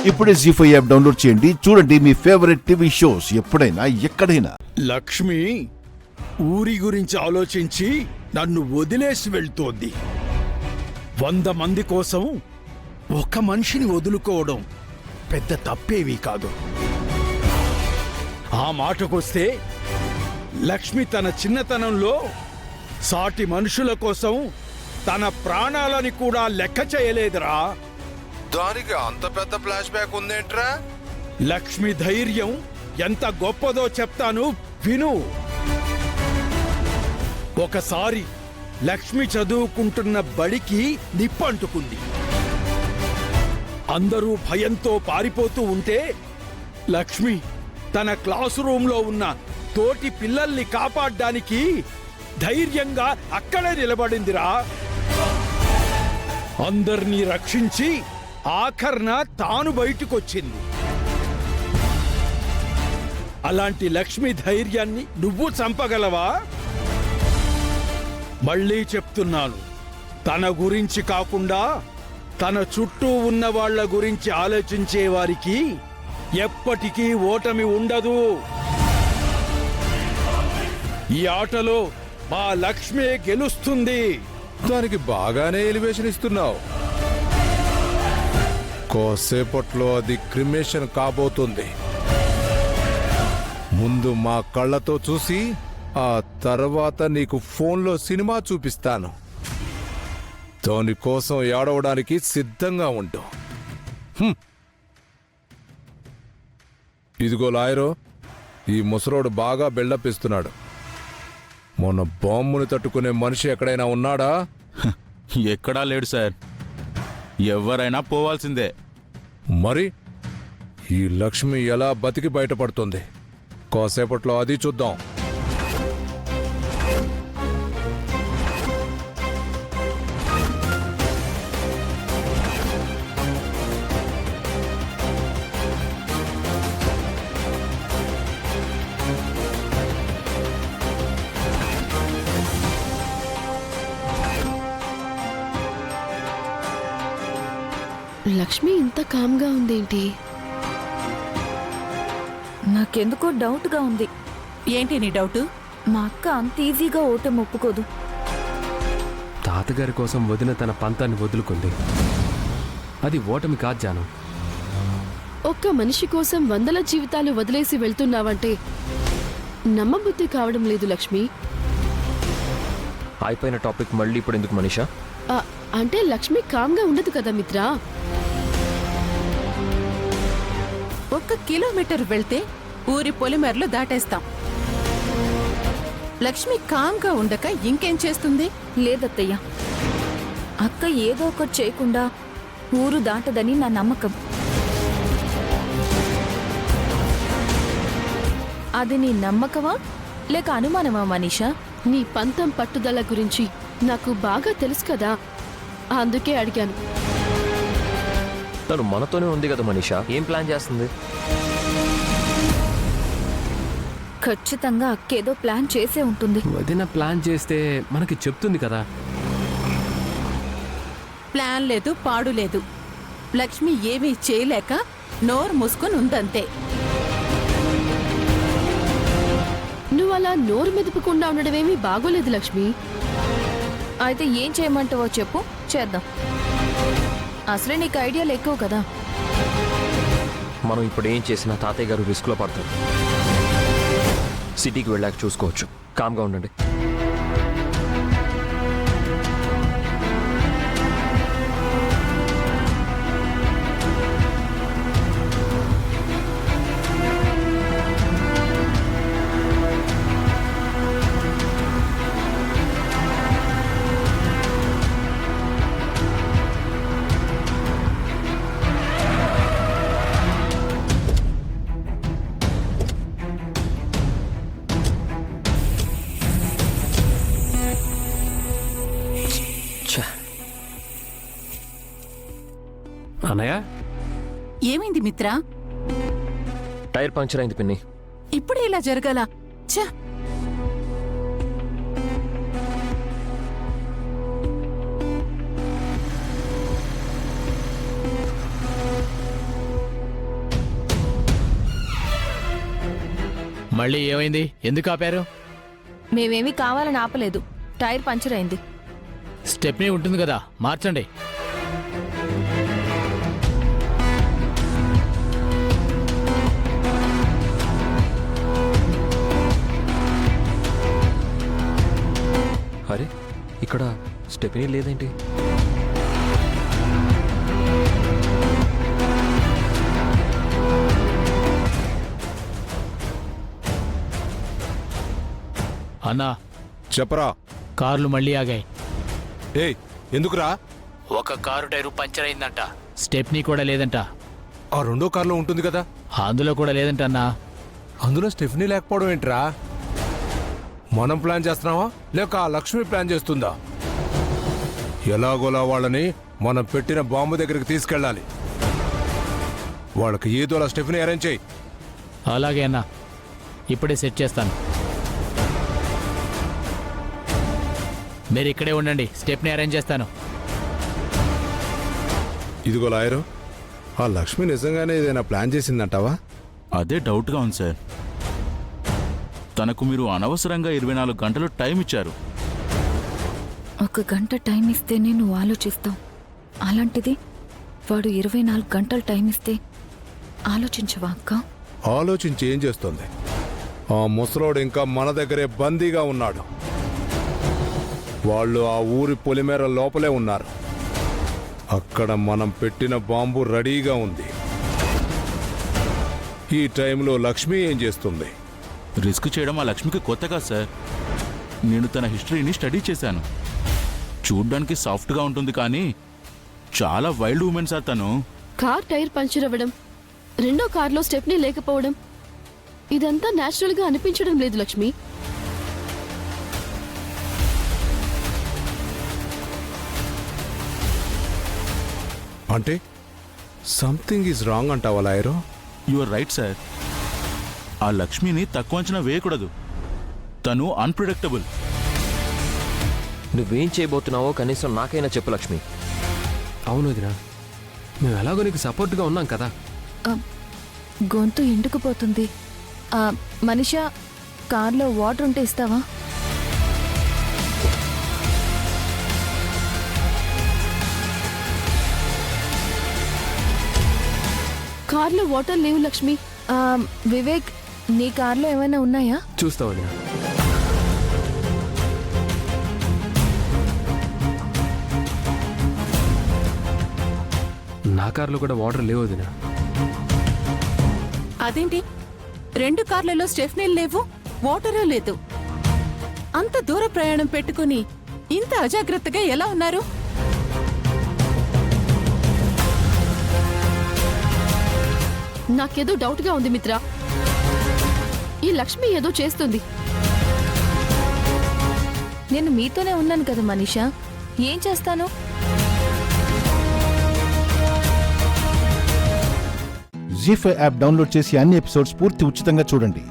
ఇప్పుడే జీ5 app download చేయండి. చూడండి మీ ఫేవరెట్ టీవీ షోస్ ఎప్పుడైనా ఎక్కడైనా. లక్ష్మి ఊరి గురించి ఆలోచించి నన్ను వదిలేసి వెళ్తోంది. 100 మంది కోసం ఒక మనిషిని వదులుకోవడం పెద్ద తప్పేవీ కాదు. ఆ మాటకొస్తే లక్ష్మి తన చిన్నతనంలో సాటి మనుషుల కోసం తన ప్రాణాలని కూడా లెక్క చేయలేదురా. దానికి అంత పెద్ద ఫ్లాష్ బ్యాక్ ఉందేంట్రా? లక్ష్మి ధైర్యం ఎంత గొప్పదో చెప్తాను విను. ఒకసారి లక్ష్మి చదువుకుంటున్న బడికి నిప్పంటుకుంది. అందరూ భయంతో పారిపోతూ ఉంటే లక్ష్మి తన క్లాసు రూంలో ఉన్న తోటి పిల్లల్ని కాపాడ్డానికి ధైర్యంగా అక్కడే నిలబడిందిరా. అందర్నీ రక్షించి ఆఖర్న తాను బయటకొచ్చింది. అలాంటి లక్ష్మి ధైర్యాన్ని నువ్వు చంపగలవా? మళ్ళీ చెప్తున్నాను, తన గురించి కాకుండా తన చుట్టూ ఉన్న వాళ్ళ గురించి ఆలోచించే వారికి ఎప్పటికీ ఓటమి ఉండదు. ఈ ఆటలో మా లక్ష్మే గెలుస్తుంది. దానికి బాగానే ఎలివేషన్ ఇస్తున్నావు. కోసేపట్లో అది క్రిమేషన్ కాబోతుంది. ముందు మా కళ్ళతో చూసి ఆ తర్వాత నీకు ఫోన్లో సినిమా చూపిస్తాను. దానికోసం ఏడవడానికి సిద్ధంగా ఉండు. ఇదిగో లాయరో, ఈ ముసలోడు బాగా బిల్డప్ ఇస్తున్నాడు. మొన్న బాంబుని తట్టుకునే మనిషి ఎక్కడైనా ఉన్నాడా? ఎక్కడా లేడు సార్. ఎవరైనా పోవాల్సిందే. మరి ఈ లక్ష్మి ఎలా బతికి బయటపడుతుంది? కాసేపట్లో అది చూద్దాం. లక్ష్మి ఇంత కామ్గా ఉందేంటి? నాకెందుకో డౌట్గా ఉంది. ఏంటి నీ డౌట్? మా అక్క అంత ఈజీగా ఓటం ఒప్పుకోదు. తాతగారి కోసం వదిన తన పంతాన్ని వదులుకుంది. అది ఓటమి కాదు జాను. ఒక్క మనిషి కోసం 100ల జీవితాలు వదిలేసి వెళ్తున్నావంటే నమ్మబుద్ధి కావడం లేదు లక్ష్మి. అయిపోయిన టాపిక్ మళ్ళీ ఇప్పుడు ఎందుకు మనీషా? అంటే లక్ష్మి కామ్గా ఉండదు కదా మిత్రా. 1 కిలోమీటర్ వెళ్తే ఊరి పొలిమేరలు దాటేస్తాం. లక్ష్మి కామ్గా ఉండక ఇంకేం చేస్తుంది? లేదత్తయ్య, అక్క ఏదో ఒకటి చేయకుండా ఊరు దాటదని నా నమ్మకం. అది నీ నమ్మకమా లేక అనుమానమా మనీషా? నీ పంతం పట్టుదల గురించి నాకు బాగా తెలుసు కదా, అందుకే అడిగాను. తను మనతోనే ఉంది కదా మనీషా, ఏం ప్లాన్ చేస్తుంది? ఖచ్చితంగా అక్కేదో ప్లాన్ చేసే ఉంటుంది. వదిన ప్లాన్ చేస్తే మనకి చెప్తుంది కదా. ప్లాన్ లేదు, పాడు లేదు. లక్ష్మి ఏమీ చేయలేక నోరు మూసుకొని ఉందంతే. నువ్వు అలా నోరు మెదుపకుండా ఉండడమేమీ బాగోలేదు లక్ష్మి. అయితే ఏం చేయమంటావో చెప్పు, చేద్దాం. అసలే నీకు ఐడియాలు ఎక్కువ కదా. మనం ఇప్పుడు ఏం చేసినా తాతయ్య గారు రిస్క్లో పడతారు. సిటీకి వెళ్ళాక చూసుకోవచ్చు. కామ్గా ఉండండి. అన్నయ్య, ఏమైంది మిత్రా? టైర్ పంక్చర్ అయింది పిన్ని. ఇప్పుడే ఇలా జరగాల? ఛ! మళ్ళీ ఏమైంది? ఎందుకు ఆపారు? మేమేమీ కావాలని ఆపలేదు. టైర్ పంచర్ అయింది. స్టెప్నీ ఉంటుంది కదా, మార్చండి. అరే ఇక్కడ స్టెఫినీ లేదేంటి? అన్నా, చెప్పరా. కార్లు మళ్ళీ ఆగాయి. ఏయ్, ఎందుకురా? ఒక కారు టైరు పంచర్ అయిందంట. స్టెప్నీ కూడా లేదంట. ఆ రెండో కార్లో ఉంటుంది కదా. అందులో కూడా లేదంట అన్నా. అందులో స్టెఫనీ లేకపోవడం ఏంట్రా? మనం ప్లాన్ చేస్తున్నావా లేక ఆ లక్ష్మి ప్లాన్ చేస్తుందా? ఎలాగోలా వాళ్ళని మనం పెట్టిన బాంబు దగ్గరికి తీసుకెళ్ళాలి. వాళ్ళకి ఏదోలా స్టెఫనీ అరేంజ్ చేయి. అలాగే అన్నా, ఇప్పుడే సెట్ చేస్తాను. మీరు ఇక్కడే ఉండండి, స్టెప్ని అరేంజ్ చేస్తాను. ఇదిగో లాయరు, ఆ లక్ష్మి నిజంగానే ఏదైనా ప్లాన్ చేసిందంటావా? అదే డౌట్గా ఉంది సార్. తనకు మీరు అనవసరంగా 24 గంటలు టైం ఇచ్చారు. 1 గంట టైం ఇస్తేనే నువ్వు ఆలోచిస్తావు. అలాంటిది వాడు 24 గంటలు టైం ఇస్తే ఆలోచించవా అక్క? ఆలోచించి ఏం చేస్తుంది? ఆ ముసలోడు ఇంకా మన దగ్గరే బందీగా ఉన్నాడు. వాళ్ళు ఆ ఊరి పొలిమేర లోపలే ఉన్నారు. అక్కడ మనం పెట్టిన బాంబు రెడీగా ఉంది. ఈ టైంలో లక్ష్మి ఏం చేస్తుంది? రిస్క్ చేయడం ఆ లక్ష్మికి కొత్తగా సార్. నేను తన హిస్టరీని స్టడీ చేశాను. చూడ్డానికి సాఫ్ట్గా ఉంటుంది కానీ చాలా వైల్డ్ ఉమెన్ సార్ తను. కార్ టైర్ పంచర్ అవ్వడం, రెండో కార్లో స్టెప్నీ లేకపోవడం, ఇదంతా న్యాచురల్ గా అనిపించడం లేదు లక్ష్మి. అంటే సంథింగ్ ఈజ్ రాంగ్ అంటావా lawyer? You are right sir. ఆ లక్ష్మిని తక్కువ అంచనా వేయకూడదు. తను అన్ప్రిడిక్టబుల్. నువ్వేం చేయబోతున్నావో కనీసం నాకైనా చెప్పు లక్ష్మి. అవును వదినా, మేము ఎలాగో నీకు సపోర్ట్గా ఉన్నాం కదా. గొంతు ఎండుకుపోతుంది. మనిషా, కార్లో వాటర్ ఉంటే ఇస్తావా? కార్లో వాటర్ లేవు లక్ష్మి. వివేక్, నీ కార్లో ఏమైనా ఉన్నాయా? చూస్తా వదినా. నా కార్లో కూడా వాటర్ లేవు వదినా. అదేంటి 2 కార్లలో స్టెఫ్నీలు లేవు, వాటరు లేదు? అంత దూర ప్రయాణం పెట్టుకుని ఇంత అజాగ్రత్తగా ఎలా ఉన్నారు? నాకేదో డౌట్ గా ఉంది మిత్ర. ఈ లక్ష్మి ఏదో చేస్తుంది. నేను మీతోనే ఉన్నాను కదా మనీషా, ఏం చేస్తాను? జీ5 యాప్ డౌన్లోడ్ చేసి అన్ని ఎపిసోడ్స్ పూర్తి ఉచితంగా చూడండి.